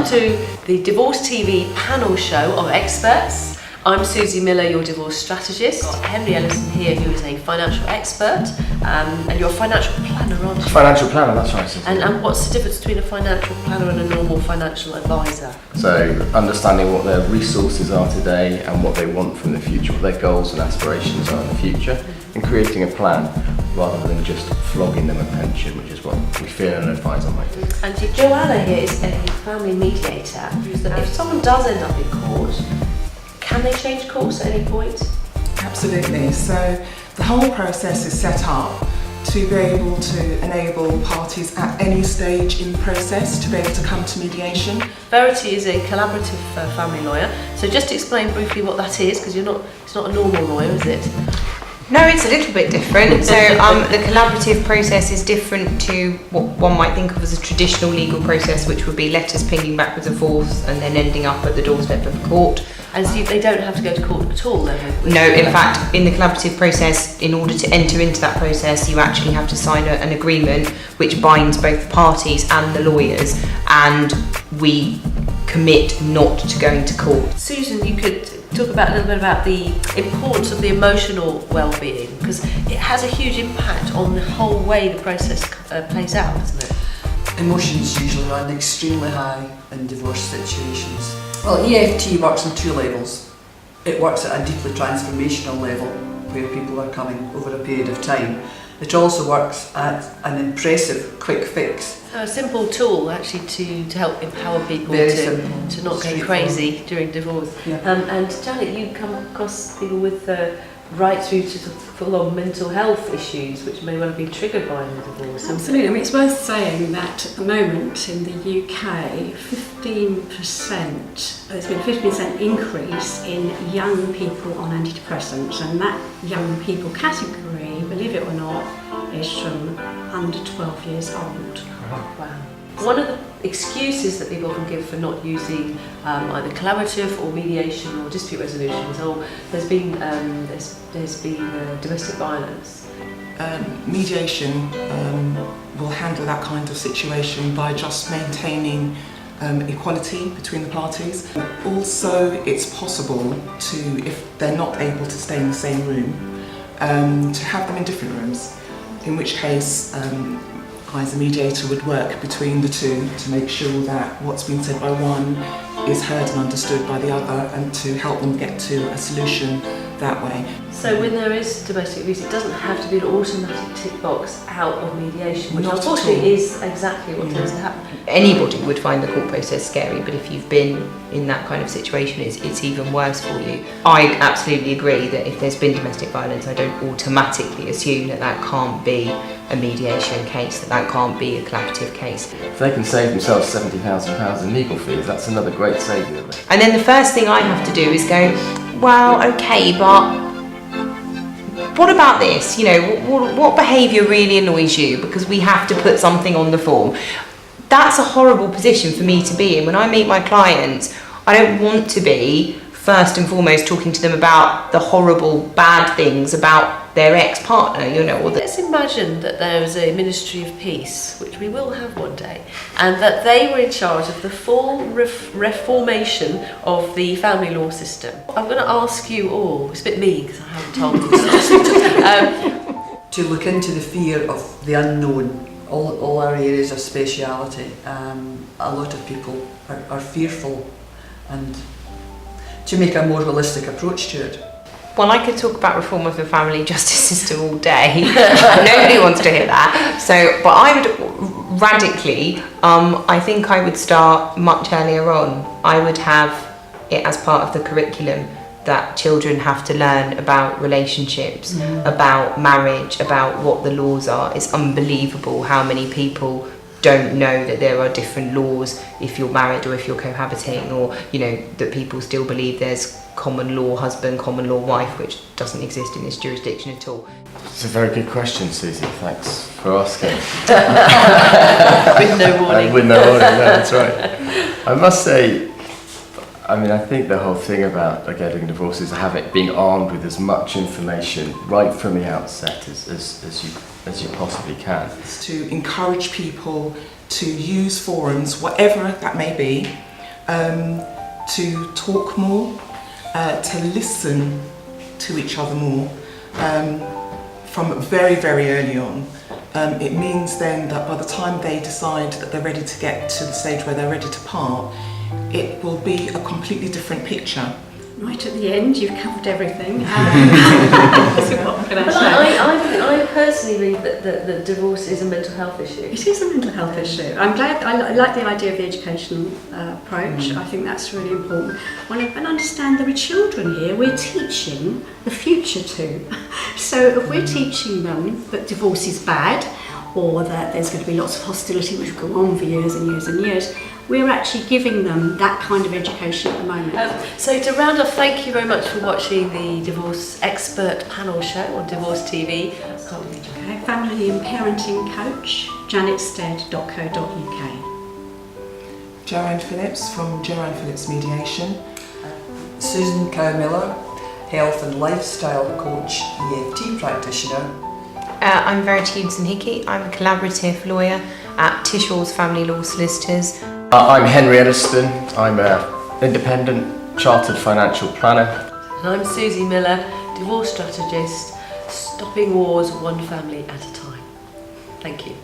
welcome to the Divorce TV panel show of experts. I'm Susie Miller, your divorce strategist. Got Henry Ellison here, who is a financial expert, and you're a financial planner, aren't you? Financial planner, that's right. Susie. And what's the difference between a financial planner and a normal financial advisor? So, understanding what their resources are today and what they want from the future, what their goals and aspirations are in the future, and creating a plan rather than just flogging them a pension, which is what we feel an advisor might do. And Joanna here is a family mediator. If someone does end up in court, can they change course at any point? Absolutely. So the whole process is set up to be able to enable parties at any stage in the process to be able to come to mediation. Verity is a collaborative family lawyer. So just explain briefly what that is, because it's not a normal lawyer, is it? No, it's a little bit different. So the collaborative process is different to what one might think of as a traditional legal process, which would be letters pinging backwards and forwards and then ending up at the doorstep of the court. And so they don't have to go to court at all then? No, in fact, in the collaborative process, in order to enter into that process, you actually have to sign an agreement which binds both the parties and the lawyers, and we commit not to going to court. Susan, you could talk about a little bit about the importance of the emotional well-being, because it has a huge impact on the whole way the process plays out, doesn't it? Emotions usually run extremely high in divorce situations. Well, EFT works on two levels. It works at a deeply transformational level where people are coming over a period of time. It also works at an impressive quick fix. So a simple tool actually to help empower people Very to simple, not go crazy during divorce. Yeah. And Janet, you come across people with right through to full-on mental health issues which may well have been triggered by the divorce. Absolutely. I mean, it's worth saying that at the moment in the UK, 15%, there's been a 15% increase in young people on antidepressants, and that young people category, believe it or not, is from under 12 years old. Wow. One of the excuses that people often give for not using either collaborative or mediation or dispute resolution is, there's been domestic violence. Mediation will handle that kind of situation by just maintaining equality between the parties. Also, it's possible to, if they're not able to stay in the same room, to have them in different rooms, in which case I as a mediator would work between the two to make sure that what's been said by one is heard and understood by the other, and to help them get to a solution that way. So when there is domestic abuse, it doesn't have to be an automatic tick box out of mediation, which unfortunately is exactly what tends to happen. Anybody would find the court process scary, but if you've been in that kind of situation, it's even worse for you. I absolutely agree that if there's been domestic violence, I don't automatically assume that that can't be a mediation case, that can't be a collaborative case. If they can save themselves £70,000 in legal fees, that's another great saving. And then the first thing I have to do is go, well, okay, but what about this? You know, what behaviour really annoys you? Because we have to put something on the form. That's a horrible position for me to be in. When I meet my clients, I don't want to be first and foremost talking to them about the horrible bad things about their ex-partner, you know. Let's imagine that there is a Ministry of Peace, which we will have one day, and that they were in charge of the full reformation of the family law system. I'm going to ask you all, it's a bit mean because I haven't told you To look into the fear of the unknown, all our areas of speciality. A lot of people are fearful, and to make a more holistic approach to it. Well, I could talk about reform of the family justice system all day. Nobody wants to hear that. So, but I would radically, I think I would start much earlier on. I would have it as part of the curriculum that children have to learn about relationships, about marriage, about what the laws are. It's unbelievable how many people don't know that there are different laws if you're married or if you're cohabitating, or, you know, that people still believe there's common law husband, common law wife, which doesn't exist in this jurisdiction at all. It's a very good question, Susie. Thanks for asking. with no warning. With no warning, no, that's right. I must say, I mean, I think the whole thing about getting a divorce is being armed with as much information right from the outset as you possibly can. It's to encourage people to use forums, whatever that may be, to talk more, to listen to each other more from very, very early on. It means then that by the time they decide that they're ready to get to the stage where they're ready to part, it will be a completely different picture. Right at the end, you've covered everything. So what can I But say? I personally believe that divorce is a mental health issue. It is a mental health issue. I'm glad, I like the idea of the educational approach. I think that's really important. And understand there are children here we're teaching the future to. So if we're teaching them that divorce is bad, or that there's going to be lots of hostility which will go on for years and years and years, we're actually giving them that kind of education at the moment. So to round off, thank you very much for watching the Divorce Expert Panel Show on Divorce TV. Okay, family and parenting coach, janetstead.co.uk. Joanne Phillips from Joanne Phillips Mediation. Susan Cow-Miller, health and lifestyle coach, EFT practitioner. I'm Verity Hibson-Hickey. I'm a collaborative lawyer at Tishall's Family Law Solicitors. I'm Henry Ediston. I'm an independent chartered financial planner. And I'm Susie Miller, divorce strategist, stopping wars one family at a time. Thank you.